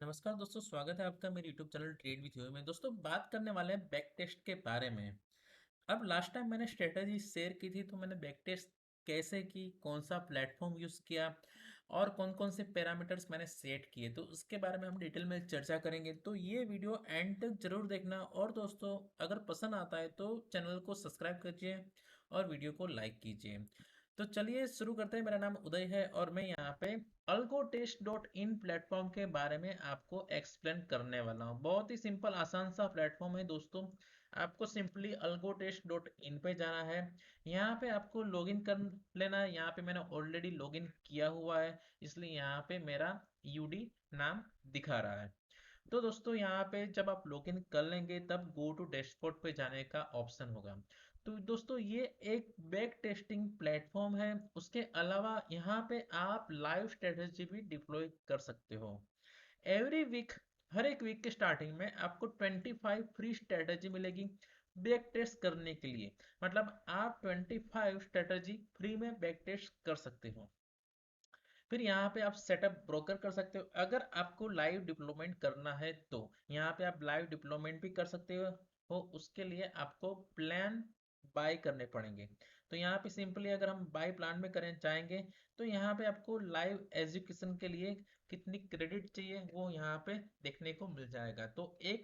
नमस्कार दोस्तों, स्वागत है आपका मेरे YouTube channel trade with you में। दोस्तों, बात करने वाले हैं बैक टेस्ट के बारे में। अब लास्ट टाइम मैंने स्ट्रेटजी शेयर की थी, तो मैंने बैक टेस्ट कैसे की, कौन सा प्लेटफॉर्म यूज़ किया और कौन कौन से पैरामीटर्स मैंने सेट किए, तो उसके बारे में हम डिटेल में चर्चा करेंगे। तो ये वीडियो एंड तक जरूर देखना। और दोस्तों, अगर पसंद आता है तो चैनल को सब्सक्राइब कीजिए और वीडियो को लाइक कीजिए। तो चलिए शुरू करते हैं। मेरा नाम उदय है और मैं यहाँ पे algotest.in प्लेटफॉर्म के बारे में आपको एक्सप्लेन करने वाला हूँ। बहुत ही सिंपल आसान सा प्लेटफॉर्म है दोस्तों। आपको सिंपली algotest.in पे जाना है। यहाँ पे आपको लॉगिन कर लेना है। यहाँ पे मैंने ऑलरेडी लॉगिन किया हुआ है, इसलिए यहाँ पे मेरा यूडी नाम दिखा रहा है। तो दोस्तों, यहाँ पे जब आप लॉगिन कर लेंगे तब गो टू डैशबोर्ड पे जाने का ऑप्शन होगा। तो दोस्तों, ये एक बैक टेस्टिंग प्लेटफॉर्म है। उसके अलावा यहाँ पे आप लाइव स्ट्रेटजी भी डिप्लॉय कर सकते हो। एवरी वीक, हर एक वीक के स्टार्टिंग में आपको 25 फ्री स्ट्रेटजी मिलेगी बैक टेस्ट करने के लिए। मतलब आप 25 स्ट्रेटजी फ्री में बैक टेस्ट कर सकते हो। फिर यहाँ पे आप सेटअप ब्रोकर कर सकते हो। अगर आपको लाइव डिप्लॉयमेंट करना है तो यहाँ पे आप लाइव डिप्लॉयमेंट भी कर सकते हो। उसके लिए आपको प्लान बाय करने पड़ेंगे। तो यहाँ पे सिंपली अगर हम बाय प्लान में करें चाहेंगे, तो यहाँ पे आपको लाइव एजुकेशन के लिए कितनी क्रेडिट चाहिए वो यहाँ पे देखने को मिल जाएगा। तो एक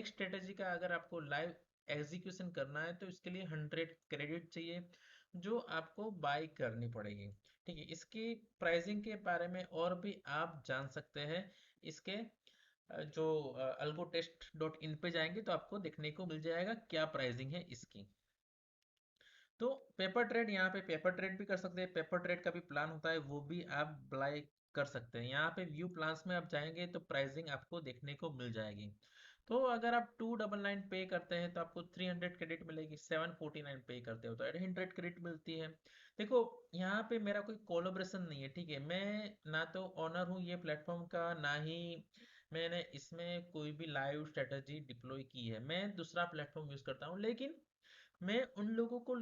स्ट्रेटेजी का अगर आपको लाइव एग्जीक्यूशन करना है तो इसके लिए 100 क्रेडिट चाहिए, जो आपको बाय करनी पड़ेगी। ठीक है, इसकी प्राइसिंग के बारे में और भी आप जान सकते हैं। इसके जो algotest.in पे जाएंगे तो आपको देखने को मिल जाएगा क्या प्राइसिंग है इसकी। तो पेपर ट्रेड, यहाँ पे पेपर ट्रेड भी कर सकते हैं। पेपर ट्रेड का भी प्लान होता है, वो भी आप अप्लाई कर सकते हैं। यहाँ पे व्यू प्लान्स में आप जाएंगे तो प्राइसिंग आपको देखने को मिल जाएगी। तो अगर आप 299 पे करते हैं तो आपको 300 क्रेडिट मिलेगी। 749 पे करते हो तो 800 क्रेडिट मिलती है। देखो, यहाँ पे मेरा कोई कोलोब्रेशन नहीं है, ठीक है। मैं ना तो ओनर हूँ ये प्लेटफॉर्म का, ना ही मैंने इसमें कोई भी लाइव स्ट्रेटजी डिप्लॉय की है। मैं दूसरा प्लेटफॉर्म यूज करता हूँ, लेकिन मैं उन लोगों को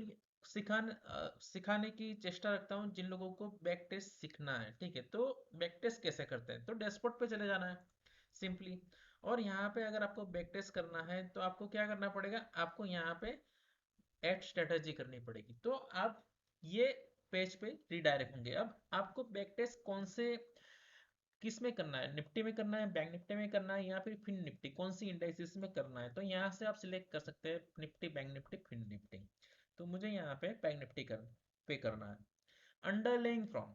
सिखाने की चेष्टा रखता हूँ जिन लोगों को बैक टेस्ट सीखना है। ठीक है, तो बैक टेस्ट कैसे करते हैं, तो डैशबोर्ड पे चले जाना है सिंपली। और यहाँ पे अगर आपको बैक टेस्ट करना है तो आपको क्या करना पड़ेगा, आपको यहाँ पे ऐड स्ट्रेटजी करनी पड़ेगी। तो आप ये पेज पे रिडायरेक्ट होंगे। अब आपको बैक टेस्ट कौन से किस में करना है, निफ्टी में करना है, बैंक निफ्टी में करना है, या फिर फिन निफ्टी, कौन सी इंडेक्सेस में करना है, तो यहाँ से आप सिलेक्ट कर सकते हैं Nifty, bank Nifty, fin Nifty. तो मुझे यहाँ पे बैंक निफ्टी पे करना है। अंडरलेइंग फ्रॉम,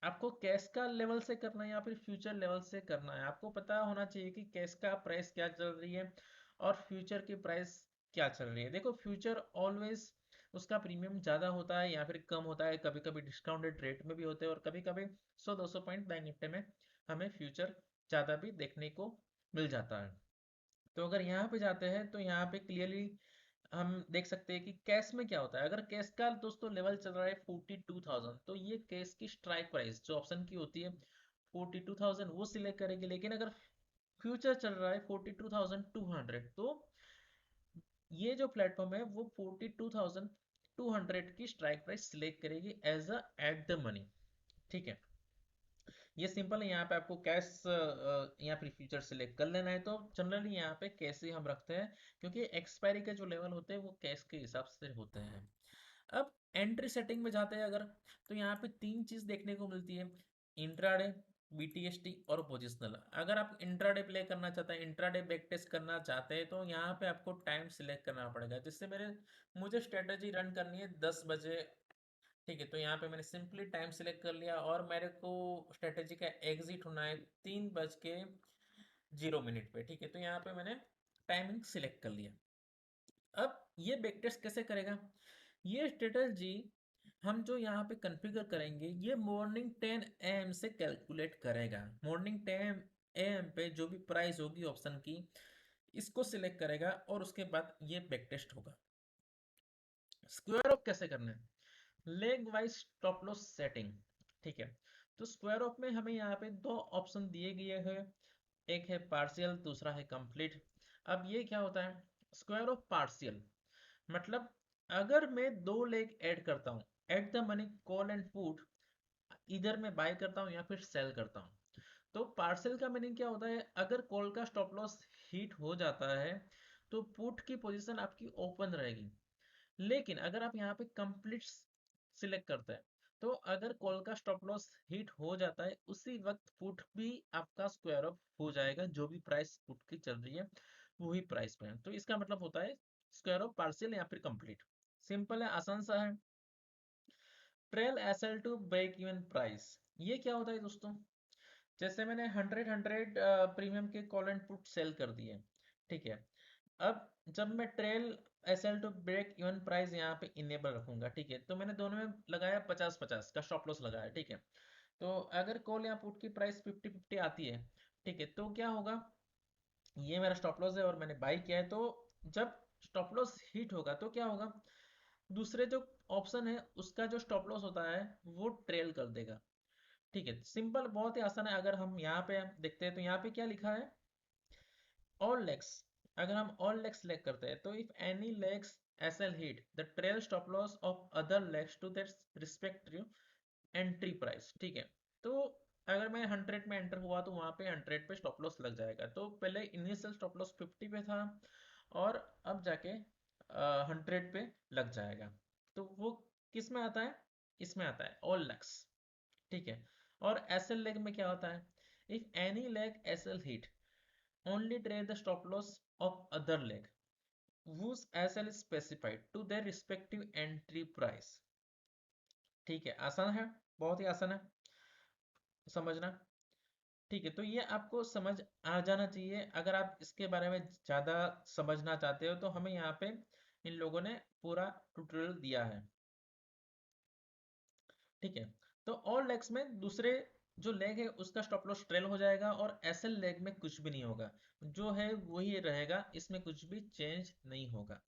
आपको कैश का लेवल से करना है या फिर फ्यूचर लेवल से करना है। आपको पता होना चाहिए कि कैश का प्राइस क्या चल रही है और फ्यूचर की प्राइस क्या चल रही है। देखो, फ्यूचर ऑलवेज उसका प्रीमियम ज़्यादा होता है या फिर कम होता है, कभी कभी डिस्काउंटेड रेट में भी होते हैं और कभी कभी 100-200 पॉइंट बैंक निफ्टी में हमें फ्यूचर ज़्यादा भी देखने को मिल जाता है। तो अगर यहाँ पे जाते हैं तो यहाँ पे क्लियरली हम देख सकते हैं कि कैश में क्या होता है। अगर कैश का दोस्तों लेवल चल रहा है 42,000, तो ये कैश की स्ट्राइक प्राइस जो ऑप्शन की होती है 42,000 वो सिलेक्ट करेंगे। लेकिन अगर फ्यूचर चल रहा है 42,200, तो ये जो प्लेटफॉर्म है वो 42,200 की स्ट्राइक प्राइस सिलेक्ट करेगी as a at the money. ठीक है, ये सिंपल है। यहाँ पे आपको कैश या फिर फ्यूचर सिलेक्ट कर लेना है। तो जनरली यहाँ पे कैश ही हम रखते हैं, क्योंकि एक्सपायरी के जो लेवल होते हैं वो कैश के हिसाब से होते हैं। अब एंट्री सेटिंग में जाते हैं अगर, तो यहाँ पे तीन चीज देखने को मिलती है: इंट्राडे, बीटीएसटी और पोजिशनल। अगर आप इंट्राडे प्ले करना चाहते हैं, इंट्राडे बैक टेस्ट करना चाहते हैं, तो यहाँ पे आपको टाइम सिलेक्ट करना पड़ेगा। जिससे मुझे स्ट्रेटेजी रन करनी है 10 बजे। ठीक है, तो यहाँ पे मैंने सिंपली टाइम सिलेक्ट कर लिया और मेरे को स्ट्रेटेजी का एग्जिट होना है 3:0 पे। ठीक है, तो यहाँ पे मैंने टाइमिंग सिलेक्ट कर लिया। अब ये बैकटेस्ट कैसे करेगा, ये स्ट्रेटजी हम जो यहाँ पे कॉन्फ़िगर करेंगे ये मॉर्निंग 10 AM से कैलकुलेट करेगा। मॉर्निंग 10 AM पे जो भी प्राइस होगी ऑप्शन की, इसको सिलेक्ट करेगा और उसके बाद ये बैकटेस्ट होगा। स्क्वायर ऑफ कैसे करना है, leg wise stop loss setting. ठीक है, तो स्क्वायर ऑफ में हमें यहाँ पे दो ऑप्शन दिए गए हैं, एक है पार्शियल, दूसरा है कंप्लीट। अब ये क्या होता है, स्क्वायर ऑफ पार्शियल मतलब अगर मैं दो लेग ऐड करता हूँ, eight the money call and put, इधर मैं बाय करता हूँ या फिर सेल करता हूँ, तो पार्सल का मीनिंग क्या होता है, अगर कॉल का स्टॉप लॉस हिट हो जाता है तो पुट की पोजीशन आपकी ओपन रहेगी। लेकिन अगर आप यहाँ पे कंप्लीट सिलेक्ट करते हैं तो अगर कॉल का स्टॉप लॉस हिट हो जाता है उसी वक्त पुट भी आपका स्क्वायर ऑफ हो जाएगा, जो भी प्राइस पुट की चल रही है वही प्राइस पे है। तो इसका मतलब होता है स्क्वायर ऑफ पार्शियल या फिर कंप्लीट। सिंपल है, आसान सा है। Trail SL to break even price, ये क्या होता है दोस्तों, जैसे मैंने 100 प्रीमियम के कॉल एंड पुट सेल कर दिए, ठीक है। अब जब मैं trail SL to break even price यहाँ पे इनेबल रखूंगा, ठीक है, तो मैंने दोनों में लगाया 50-50 का स्टॉप लॉस लगाया, ठीक है। तो अगर कॉल या पुट की प्राइस 50-50 आती है, ठीक है, तो क्या होगा, ये मेरा स्टॉप लॉस है और मैंने बाई किया है, तो जब स्टॉप लॉस हिट होगा तो क्या होगा, दूसरे जो ऑप्शन है उसका जो स्टॉप लॉस होता है वो ट्रेल कर देगा, ठीक है। सिंपल, बहुत ही आसान है। अगर हम यहाँ पे देखते हैं तो यहाँ पे क्या लिखा है, ऑल लेग्स। अगर हम ऑल लेग्स सेलेक्ट करते हैं तो if any legs SL hit the trail stop loss of other legs to that respective entry price, ठीक है। तो अगर मैं 100 में एंटर हुआ तो वहां पे 100 पे स्टॉप लॉस लग जाएगा। तो पहले इनिशियल स्टॉप लॉस 50 पे था और अब जाके 100 पे लग जाएगा। तो वो किस में आता है, इसमें आता है ऑल लेग्स, ठीक है। और एसएल लेग में क्या होता है, if any leg SL hit only trade the stop loss of other leg whose SL is specified to their respective entry price, ठीक है। आसान है, बहुत ही आसान है समझना, ठीक है। तो ये आपको समझ आ जाना चाहिए। अगर आप इसके बारे में ज़्यादा समझना चाहते हो तो हमें यहाँ पे इन लोगों ने पूरा ट्यूटोरियल दिया है, ठीक है। तो ऑल लेग्स में दूसरे जो लेग है उसका स्टॉप लॉस ट्रेल हो जाएगा और एसएल लेग में कुछ भी नहीं होगा, जो है वही रहेगा, इसमें कुछ भी चेंज नहीं होगा,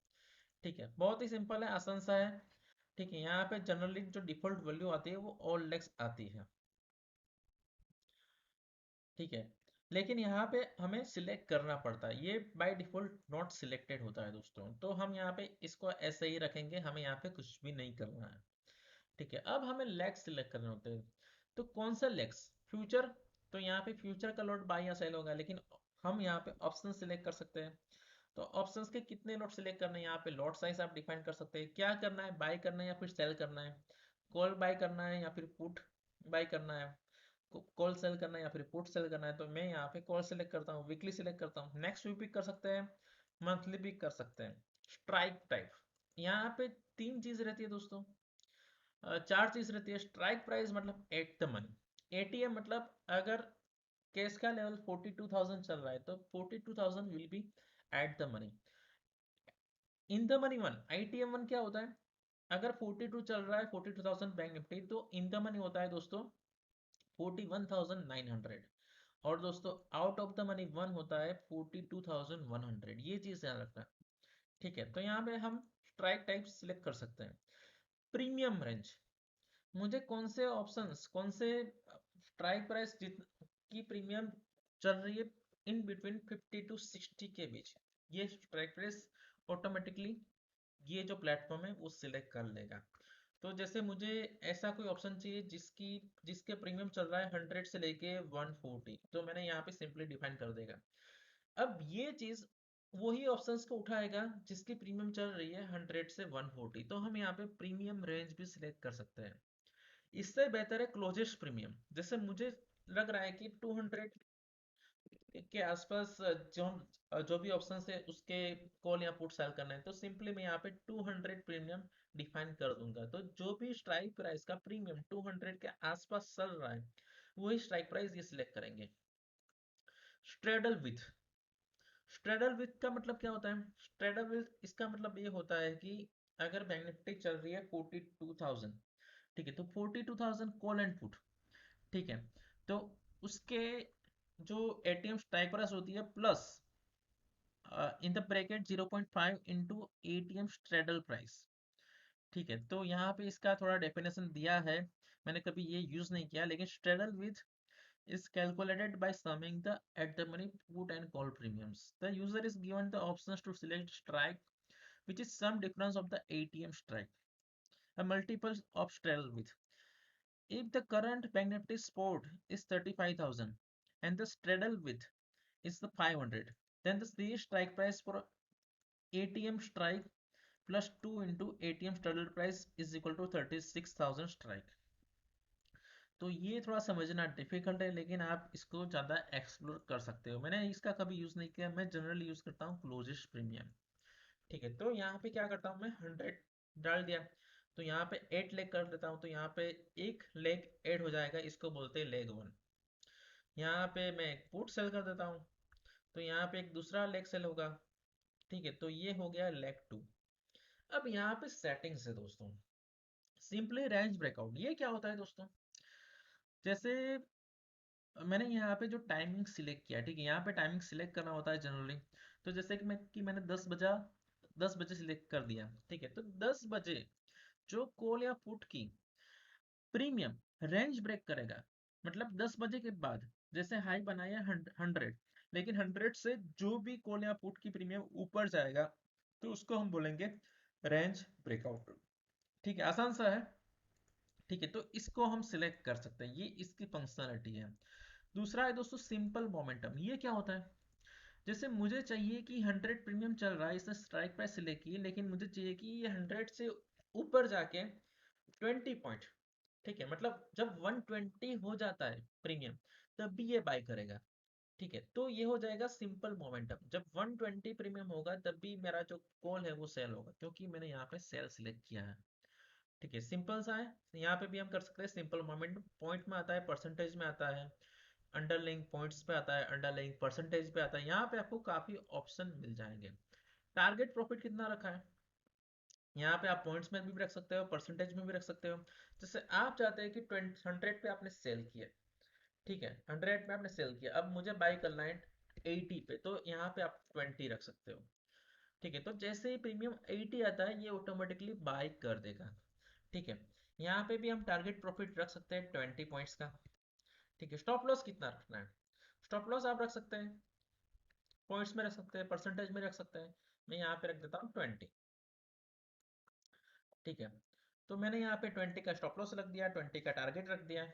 ठीक है। बहुत ही सिंपल है, आसान सा है, ठीक है। यहाँ पे जनरली जो डिफॉल्ट वैल्यू आती है वो ऑल लेग्स आती है, ठीक है। लेकिन यहाँ पे हमें सिलेक्ट करना पड़ता है, ये बाय डिफॉल्ट नॉट सिलेक्टेड होता है दोस्तों। तो हम यहाँ पे इसको ऐसे ही रखेंगे, हमें यहाँ पे कुछ भी नहीं करना है, ठीक है। अब हमें लेग्स सिलेक्ट करने होते हैं, तो कौन सा लेग्स, फ्यूचर, तो यहाँ पे फ्यूचर का लॉट बाय या सेल होगा, लेकिन हम यहाँ पे ऑप्शन सिलेक्ट कर सकते हैं। तो ऑप्शंस के कितने लॉट सिलेक्ट करने हैं, यहाँ पे लॉट साइज आप डिफाइन कर सकते हैं, क्या करना है, बाय करना है या फिर सेल करना है, कॉल बाय करना है या फिर पुट बाय करना है, कॉल सेल करना है या फिर पुट सेल करना है। तो मैं यहाँ पे कॉल सेलेक्ट करता हूँ, वीकली सिलेक्ट करता हूँ, नेक्स्ट वीक पिक कर सकते हैं, मंथली पिक कर सकते हैं। स्ट्राइक टाइप, यहाँ पे तीन चीज रहती है दोस्तों, चार चीज रहती है। स्ट्राइक प्राइस मतलब एट द मनी, एटीएम मतलब अगर केस का लेवल 42,000 चल रहा है तो 42,000 will be eight the money. In the money one, ITM one क्या होता है, अगर 42 चल रहा है 42,000 बैंक निफ्टी, तो इन द मनी होता है दोस्तों 41,900। और दोस्तों out of the money one होता है 42,100, ये चीज ध्यान रखना, ठीक है। तो यहाँ पे हम स्ट्राइक टाइप सिलेक्ट कर सकते हैं। प्रीमियम रेंज, मुझे कौन से ऑप्शंस, कौन से स्ट्राइक प्राइस की प्रीमियम चल रही है इन बिटवीन 50 टू 60 के बीच, ये स्ट्राइक प्राइस ऑटोमेटिकली ये जो प्लेटफॉर्म है वो सिलेक्ट कर लेगा। तो जैसे मुझे ऐसा कोई ऑप्शन चाहिए जिसके प्रीमियम चल रहा है 100 से लेके 140, तो मैंने यहाँ पे सिंपली डिफाइन कर देगा। अब ये चीज वही ऑप्शंस को उठाएगा जिसकी प्रीमियम चल रही है 100 से 140, तो हम यहाँ पे प्रीमियम रेंज भी सिलेक्ट कर सकते हैं। इससे बेहतर है क्लोजेस्ट प्रीमियम, जैसे मुझे लग रहा है कि 200 के आसपास जो भी ऑप्शन है उसके कॉल या पुट सेल करना है, तो सिंपली मैं यहाँ पे 200 प्रीमियम डिफाइन कर दूंगा। तो जो भी स्ट्राइक प्राइस का प्रीमियम 200 के आसपास चल रहा है वही स्ट्राइक प्राइस ये सिलेक्ट करेंगे। स्ट्रेडल विथ, स्ट्रेडल विथ का मतलब क्या होता है, स्ट्रेडल विथ इसका मतलब ये होता है कि अगर बैंक निफ्टी चल रही है 42,000, ठीक है, तो 42,000 कॉल एंड पुट, ठीक है, तो उसके जो एटीएम स्ट्राइक प्राइस होती है plus in the bracket 0.5 into ATM straddle price, ठीक है। तो यहाँ पे इसका थोड़ा डेफिनेशन दिया है, मैंने कभी ये यूज नहीं किया, लेकिन straddle with is calculated by summing the at the money put and call premiums. The user is given the options to select strike, which is some difference of the ATM strike, a multiple of straddle with. If the current bank nifty spot is 35,000 and the straddle width is the 500, then the C strike price for ATM strike plus 2 into ATM straddle price is equal to 36,000 strike. तो ये थोड़ा समझना difficult है, लेकिन आप इसको ज़्यादा explore कर सकते हो। मैंने इसका कभी यूज़ नहीं किया, मैं जनरली यूज़ करता हूँ क्लोजिश प्रीमियम। ठीक है, तो यहाँ पे क्या करता हूँ मैं 100 डाल दिया, तो यहाँ पे 8 लेग कर देता हूँ, तो यहाँ पे एक लेग ऐड हो जाएगा, इसको बोलते हैं लेग 1। यहाँ पे मैं एक पुट सेल कर देता हूँ, तो यहाँ पे एक दूसरा लेग सेल होगा। ठीक है, तो ये हो गया लेग 2। अब यहाँ पे सेटिंग्स है दोस्तों, सिंपली रेंज ब्रेकआउट। ये क्या होता है दोस्तों, जैसे मैंने यहाँ पे जो टाइमिंग सिलेक्ट किया, ठीक है, यहाँ पे टाइमिंग सिलेक्ट करना होता है जनरली। तो जैसे कि मैंने 10 बजे सिलेक्ट कर दिया, ठीक है, तो 10 बजे जो कॉल या पुट की प्रीमियम रेंज ब्रेक करेगा, मतलब 10 बजे के बाद जैसे हाई बनाया 100, लेकिन 100 से जो भी कॉल या पुट की प्रीमियम ऊपर जाएगा तो उसको हम बोलेंगे रेंज ब्रेकआउट। ठीक है, आसान सा है। ठीक है, तो इसको हम सिलेक्ट कर सकते हैं, ये इसकी फंक्शनलिटी है। दूसरा है दोस्तों सिंपल मोमेंटम। ये क्या होता है, जैसे मुझे चाहिए कि 100 प्रीमियम चल रहा है, इसने स्ट्राइक प्राइस सिलेक्ट की, लेकिन मुझे चाहिए कि ये 100 से ऊपर जाके 20 पॉइंट, ठीक है, मतलब जब 120 हो जाता है प्रीमियम तब भी ये बाय करेगा। ठीक है, तो ये हो जाएगा सिंपल मोमेंटम। जब 120 प्रीमियम होगा तब भी मेरा जो कॉल है वो सेल होगा, क्योंकि मैंने यहाँ पे सेल सिलेक्ट किया है। ठीक है, सिंपल सा है। यहाँ पे भी हम कर सकते हैं सिंपल मोमेंटम। पॉइंट में आता है, परसेंटेज में आता है, अंडरलाइंग पॉइंट्स पे आता है, अंडरलाइंग परसेंटेज पे आता है। यहाँ पे आपको काफी ऑप्शन मिल जाएंगे। टारगेट प्रॉफिट कितना रखा है, यहाँ पे आप पॉइंट्स में भी रख सकते हो, परसेंटेज में भी रख सकते हो। जैसे आप चाहते हैं कि 100 पे आपने सेल किया, ठीक है, 100 पे आपने सेल किया, अब मुझे बाई करना है 80 पे, तो यहाँ पे आप 20 रख सकते हो। ठीक है, तो जैसे ही प्रीमियम 80 आता है ये ऑटोमेटिकली बाई कर देगा। ठीक है, यहाँ पे भी हम टारगेट प्रॉफिट रख सकते हैं 20 पॉइंट्स का। ठीक है, स्टॉप लॉस कितना रखना है, स्टॉप लॉस आप रख सकते हैं, पॉइंट्स में रख सकते हैं, परसेंटेज में रख सकते हैं। मैं यहाँ पे रख देता हूँ 20। ठीक है, तो मैंने यहाँ पे 20 का स्टॉप लॉस रख दिया, 20 का टारगेट रख दिया।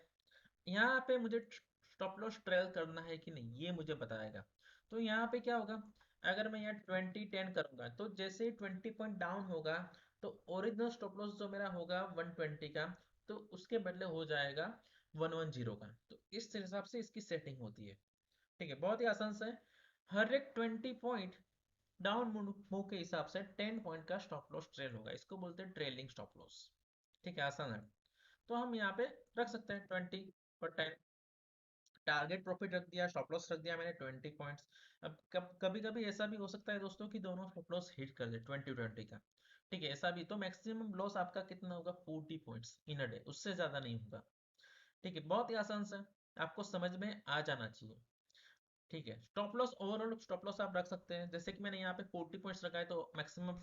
यहाँ पे मुझे स्टॉप लॉस ट्रेल करना है कि नहीं ये मुझे बताएगा। तो यहाँ पे क्या होगा, अगर मैं यहाँ 20 10 करूंगा तो जैसे ही 20 पॉइंट डाउन होगा तो ओरिजिनल स्टॉप लॉस जो मेरा होगा 120 का, तो उसके बदले हो जाएगा 110 का। तो इस हिसाब से इसकी सेटिंग होती है। ठीक है, बहुत ही आसान से हर एक 20 पॉइंट डाउन मूव के हिसाब से 10 पॉइंट का स्टॉप लॉस ट्रेल होगा, इसको बोलते हैं ट्रेलिंग स्टॉप लॉस। ठीक है, आसान है। तो हम यहाँ पे रख सकते हैं 20 पर 10। टारगेट प्रॉफिट रख दिया, स्टॉप लॉस रख दिया मैंने 20 पॉइंट्स। अब कभी कभी ऐसा भी हो सकता है दोस्तों कि दोनों स्टॉप लॉस हिट कर दे 20 का। ठीक है, ऐसा भी, तो मैक्सिमम लॉस आपका कितना होगा 40 पॉइंट्स इन अ डे, उससे ज्यादा नहीं होगा। ठीक है, बहुत ही आसान से आपको समझ में आ जाना चाहिए। ठीक है, stop loss, overall stop loss आप रख सकते हैं, जैसे कि मैंने यहाँ पे 40 पॉइंट्स रखा है तो मैक्सिमम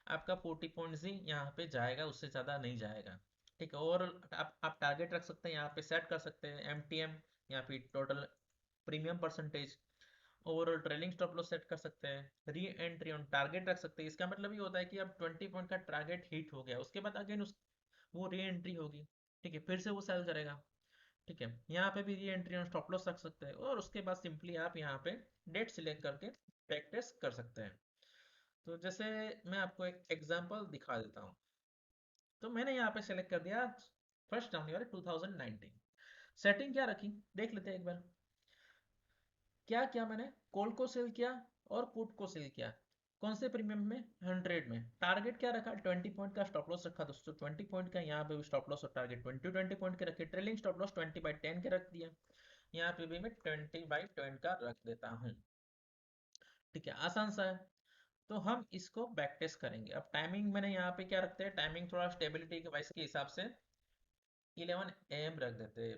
आपका 40 पॉइंट्स ही यहाँ पे जाएगा, उससे ज़्यादा नहीं जाएगा। ठीक है, ओवरऑल आप टारगेट रख सकते हैं, यहाँ पे सेट कर सकते हैं MTM या फिर total premium percentage. Overall trailing stop loss set कर सकते हैं, री एंट्री ऑन टारगेट रख सकते हैं। इसका मतलब ये होता है कि अब 20 पॉइंट का टारगेट हिट हो गया, उसके बाद अगेन उस वो री एंट्री होगी। ठीक है, फिर से वो सेल करेगा। ठीक है, यहाँ पे भी री एंट्री और स्टॉप लॉस रख सकते हैं, और उसके बाद सिंपली आप यहाँ पे डेट सिलेक्ट करके बैक टेस्ट कर सकते हैं। तो जैसे मैं आपको एक एग्जांपल दिखा देता हूँ। तो मैंने यहाँ पे सेलेक्ट कर दिया 1 जनवरी 2019। सेटिंग क्या रखी देख लेते हैं एक बार। क्या क्या मैंने कॉल को सेल किया और पुट को सेल किया, कौन से प्रीमियम में 100 में। टारगेट क्या रखा 20 पॉइंट का, स्टॉप लॉस रखा दोस्तों 20 पॉइंट का, यहाँ पे भी स्टॉप लॉस और टारगेट 20 पॉइंट के रखे। ट्रेलिंग स्टॉप लॉस 20/10 के रख दिया, यहाँ पे भी मैं 20/10 का रख देता हूँ। ठीक है, आसान सा है। तो हम इसको बैक टेस्ट करेंगे। अब टाइमिंग मैंने यहाँ पे क्या रखते हैं, टाइमिंग थोड़ा स्टेबिलिटी के वाइज के हिसाब से 11 AM रख देते हैं।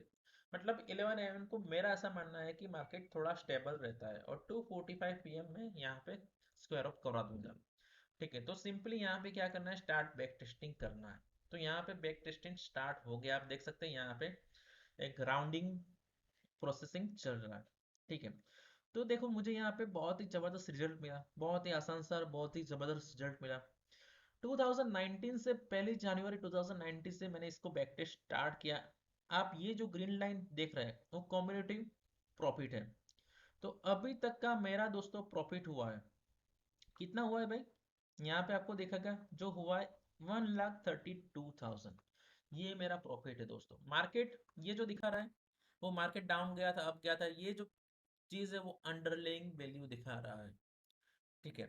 मतलब 11 AM को मेरा ऐसा मानना है कि मार्केट थोड़ा स्टेबल रहता है, और 2:45 PM में यहाँ पे स्क्वायर ऑफ करवा दूंगा। ठीक है, तो सिंपली यहाँ पे क्या करना है, स्टार्ट बैक टेस्टिंग करना है। तो यहाँ पे बैक टेस्टिंग स्टार्ट हो गया, आप देख सकते हैं यहाँ पे एक राउंडिंग प्रोसेसिंग चल रहा है। ठीक है, तो देखो मुझे यहाँ पे बहुत ही जबरदस्त रिजल्ट मिला, बहुत ही आसान सा और बहुत ही जबरदस्त रिजल्ट मिला। 2019 से 1 जनवरी 2019 से मैंने इसको बैक टेस्ट स्टार्ट किया। आप ये जो ग्रीन लाइन देख रहे हैं वो कम्युनिटी प्रॉफिट है। तो अभी तक का मेरा दोस्तों प्रॉफिट हुआ है, कितना हुआ है भाई, यहाँ पे आपको देखा गया जो हुआ है 1,32,000, ये मेरा प्रॉफिट है दोस्तों। मार्केट ये जो दिखा रहा है वो मार्केट डाउन गया था, अब गया था, ये जो चीज है वो अंडरलाइंग वैल्यू दिखा रहा है। ठीक है,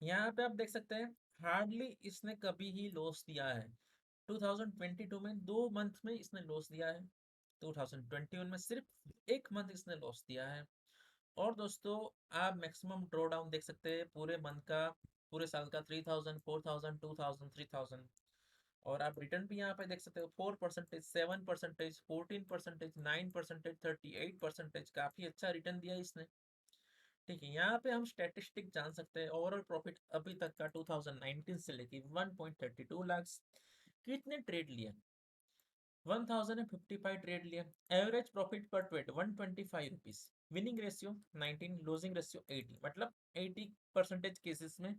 यहाँ पे आप देख सकते हैं हार्डली इसने कभी ही लॉस दिया है। 2022 में 2 मंथ में इसने लॉस दिया है, 2021 में सिर्फ 1 मंथ इसने लॉस दिया है। और दोस्तों आप मैक्सिमम ड्रॉ डाउन देख सकते हैं पूरे मंथ का, पूरे साल का 3,000, 4,000, 2,000, 3,000। और आप रिटर्न भी यहाँ पे देख सकते हो, 4%, 7%, 14%, 9%, 38%, काफी अच्छा रिटर्न दिया इसने। ठीक है, यहाँ पे हम स्टैटिस्टिक जान सकते हैं, ओवरऑल प्रॉफिट अभी तक का 2019 से लेके 1.32 लाख। कितने ट्रेड लिए, 1055 ट्रेड लिए। एवरेज प्रॉफिट पर trade 125 rupees. Winning ratio 19, losing ratio 80, मतलब 80% केसेस में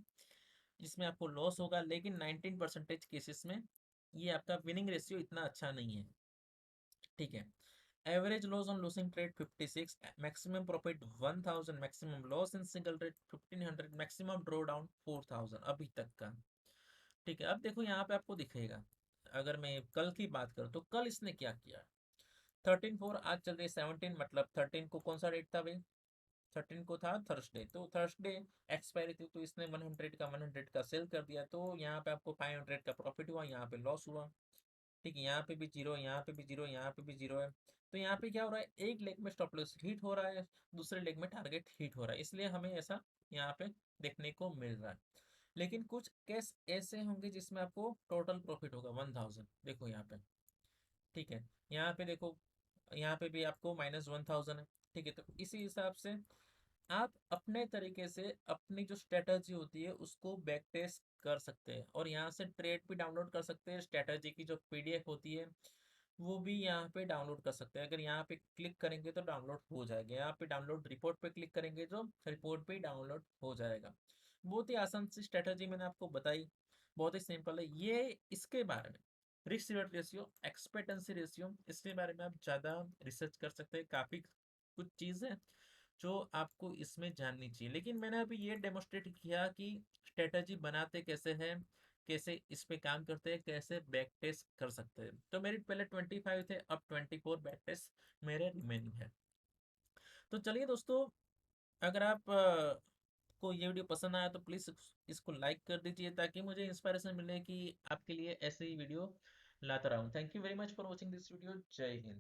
जिसमें आपको लॉस होगा, लेकिन 19% केसेस में ये आपका विनिंग रेशियो इतना अच्छा नहीं है। ठीक है, average loss on losing trade 56, maximum profit 1000, maximum loss in single trade 1500, maximum draw down 4000 अभी तक का। ठीक है, अब देखो यहाँ पे आपको दिखेगा, अगर मैं कल की बात करूँ तो कल इसने क्या किया। 13/4, आज चल रही है 17, मतलब 13 को कौन सा डेट था भाई, 13 को था थर्सडे, तो थर्सडे एक्सपायरी थी, तो इसने 100 का सेल कर दिया, तो यहाँ पे आपको 500 का प्रॉफिट हुआ, यहाँ पे लॉस हुआ। ठीक है, यहाँ पे भी जीरो, यहाँ पे भी जीरो, यहाँ पे भी जीरो है। तो यहाँ पे क्या हो रहा है, एक लेग में स्टॉप लॉस हिट हो रहा है, दूसरे लेग में टारगेट हिट हो रहा है, इसलिए हमें ऐसा यहाँ पे देखने को मिल रहा है। लेकिन कुछ केस ऐसे होंगे जिसमें आपको टोटल प्रॉफिट होगा 1000, देखो यहाँ पे। ठीक है, यहाँ पे देखो, यहाँ पे भी आपको -1000 है। ठीक है, तो इसी हिसाब से आप अपने तरीके से अपनी जो स्ट्रेटजी होती है उसको बैक टेस्ट कर सकते हैं, और यहाँ से ट्रेड भी डाउनलोड कर सकते हैं, स्ट्रेटजी की जो पीडीएफ होती है वो भी यहाँ पे डाउनलोड कर सकते हैं। अगर यहाँ पे क्लिक करेंगे तो डाउनलोड हो जाएगा, यहाँ पे डाउनलोड रिपोर्ट पे क्लिक करेंगे तो रिपोर्ट पे डाउनलोड हो जाएगा। बहुत ही आसान सी स्ट्रेटजी मैंने आपको बताई, बहुत ही सिंपल है ये। इसके बारे में risk reward ratio, expectancy ratio, इसके बारे में आप ज़्यादा रिसर्च कर सकते हैं, काफ़ी कुछ चीज़ें जो आपको इसमें जाननी चाहिए। लेकिन मैंने अभी ये डेमोस्ट्रेट किया कि स्ट्रेटजी बनाते कैसे हैं, कैसे इस पे काम करते हैं, कैसे बैक टेस्ट कर सकते हैं। तो मेरे पहले 25 थे, अब 24 बैक टेस्ट मेरे रिमेनिंग है। तो चलिए दोस्तों, अगर आप को ये वीडियो पसंद आया तो प्लीज़ इसको लाइक कर दीजिए, ताकि मुझे इंस्पायरेशन मिले कि आपके लिए ऐसे ही वीडियो लाता रहूं। Thank you very much for watching this video. जय हिंद।